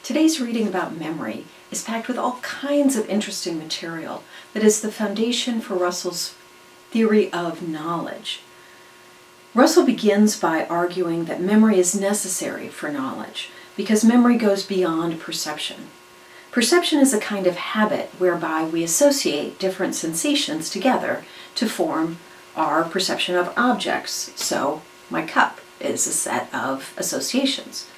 Today's reading about memory is packed with all kinds of interesting material that is the foundation for Russell's theory of knowledge. Russell begins by arguing that memory is necessary for knowledge because memory goes beyond perception. Perception is a kind of habit whereby we associate different sensations together to form our perception of objects. So, my cup is a set of associations.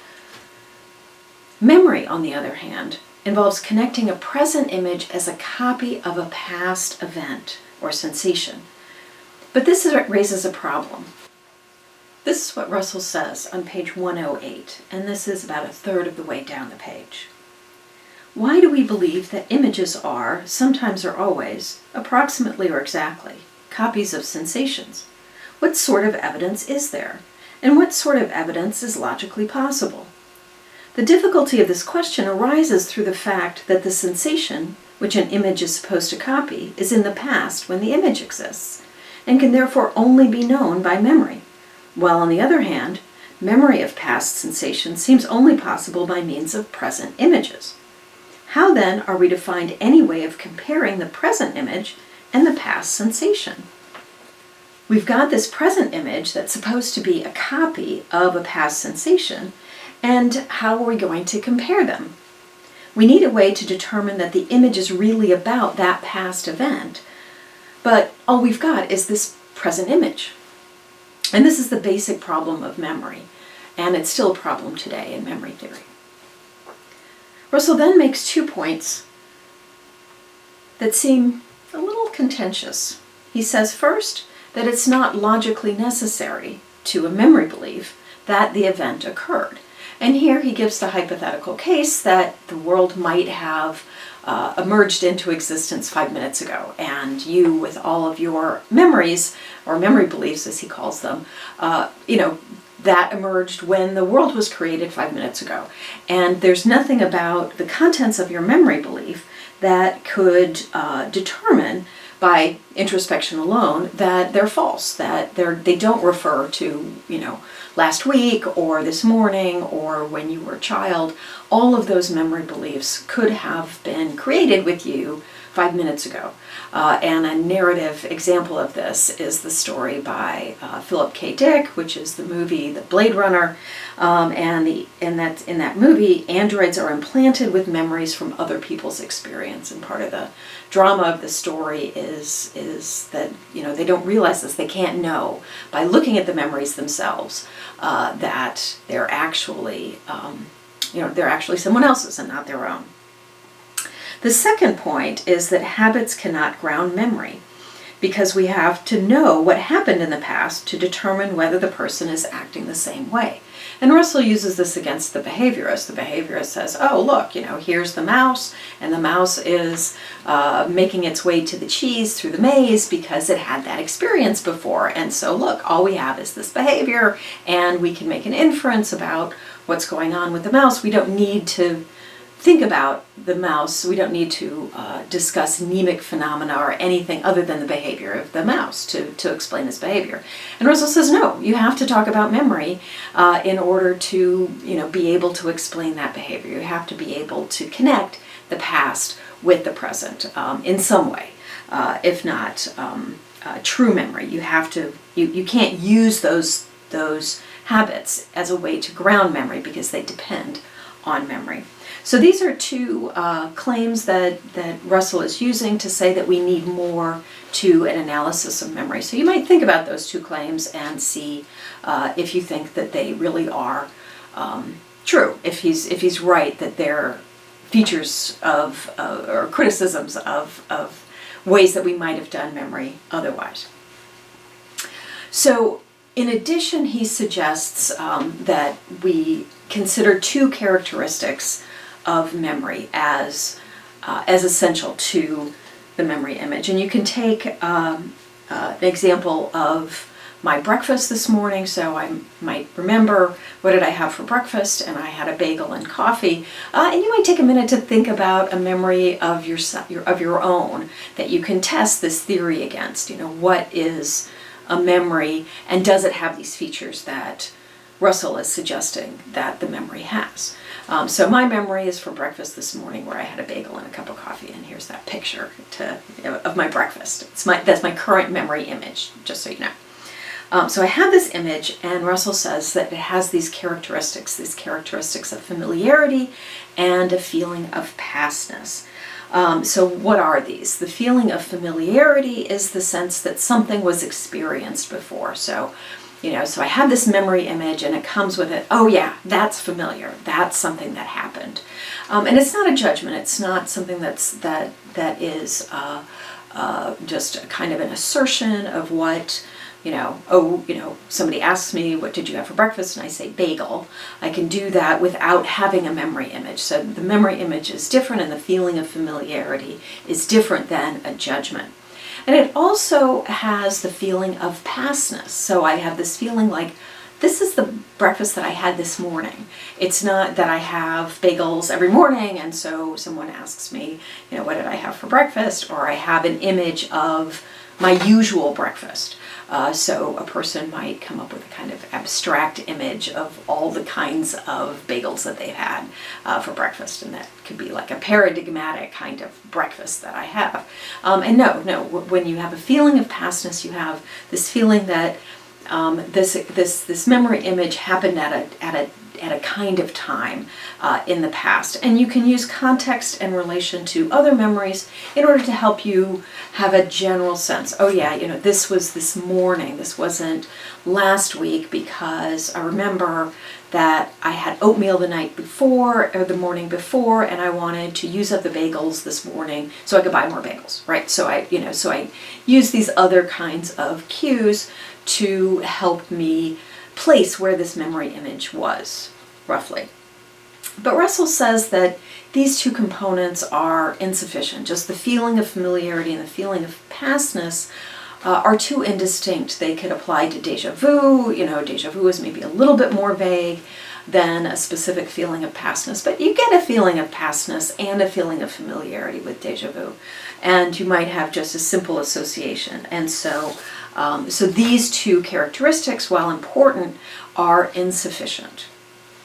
Memory, on the other hand, involves connecting a present image as a copy of a past event or sensation. But this raises a problem. This is what Russell says on page 108, and this is about a third of the way down the page. Why do we believe that images are, sometimes or always, approximately or exactly, copies of sensations? What sort of evidence is there? And what sort of evidence is logically possible? The difficulty of this question arises through the fact that the sensation, which an image is supposed to copy, is in the past when the image exists, and can therefore only be known by memory, while on the other hand, memory of past sensations seems only possible by means of present images. How then are we to find any way of comparing the present image and the past sensation? We've got this present image that's supposed to be a copy of a past sensation, and how are we going to compare them? We need a way to determine that the image is really about that past event, but all we've got is this present image. And this is the basic problem of memory, and it's still a problem today in memory theory. Russell then makes 2 points that seem a little contentious. He says first that it's not logically necessary to a memory belief that the event occurred. And here he gives the hypothetical case that the world might have emerged into existence 5 minutes ago, and you, with all of your memories, or memory beliefs as he calls them, that emerged when the world was created 5 minutes ago. And there's nothing about the contents of your memory belief that could determine by introspection alone that they're false, that they don't refer to, last week or this morning or when you were a child. All of those memory beliefs could have been created with you 5 minutes ago. And a narrative example of this is the story by Philip K. Dick, which is the movie The Blade Runner. And in that movie, androids are implanted with memories from other people's experience. And part of the drama of the story is that they don't realize this. They can't know by looking at the memories themselves that they're actually someone else's and not their own. The second point is that habits cannot ground memory because we have to know what happened in the past to determine whether the person is acting the same way. And Russell uses this against the behaviorist. The behaviorist says, oh, look, here's the mouse, and the mouse is making its way to the cheese through the maze because it had that experience before. And so, look, all we have is this behavior, and we can make an inference about what's going on with the mouse. We don't need to think about the mouse. We don't need to discuss mnemic phenomena or anything other than the behavior of the mouse to explain this behavior. And Russell says, no, you have to talk about memory in order to be able to explain that behavior. You have to be able to connect the past with the present in some way, if not true memory. You have to. You can't use those habits as a way to ground memory because they depend on memory. So these are 2 claims that Russell is using to say that we need more to an analysis of memory. So you might think about those 2 claims and see if you think that they really are true. If he's right that they're features of or criticisms of ways that we might have done memory otherwise. So in addition, he suggests that we consider 2 characteristics of memory as essential to the memory image. And you can take an example of my breakfast this morning. So I might remember, what did I have for breakfast? And I had a bagel and coffee. And you might take a minute to think about a memory of your own that you can test this theory against. What is a memory, and does it have these features that Russell is suggesting that the memory has. So my memory is for breakfast this morning, where I had a bagel and a cup of coffee, and here's that picture of my breakfast. That's my current memory image, just so you know. So I have this image, and Russell says that it has these characteristics of familiarity and a feeling of pastness. So what are these? The feeling of familiarity is the sense that something was experienced before. So I have this memory image, and it comes with it, oh yeah, that's familiar. That's something that happened. And it's not a judgment. It's not something that is just kind of an assertion of what, somebody asks me, what did you have for breakfast? And I say bagel. I can do that without having a memory image. So the memory image is different, and the feeling of familiarity is different than a judgment. And it also has the feeling of pastness. So I have this feeling like, this is the breakfast that I had this morning. It's not that I have bagels every morning, and so someone asks me, what did I have for breakfast? Or I have an image of my usual breakfast. So a person might come up with a kind of abstract image of all the kinds of bagels that they've had for breakfast, and that could be like a paradigmatic kind of breakfast that I have. And no, when you have a feeling of pastness, you have this feeling that this memory image happened at a kind of time in the past. And you can use context and relation to other memories in order to help you have a general sense. Oh yeah, this was this morning. This wasn't last week, because I remember that I had oatmeal the night before or the morning before, and I wanted to use up the bagels this morning so I could buy more bagels, right? So I use these other kinds of cues to help me place where this memory image was, roughly. But Russell says that these two components are insufficient. Just the feeling of familiarity and the feeling of pastness are too indistinct. They could apply to déjà vu. Déjà vu is maybe a little bit more vague than a specific feeling of pastness, but you get a feeling of pastness and a feeling of familiarity with déjà vu. And you might have just a simple association. And so these two characteristics, while important, are insufficient.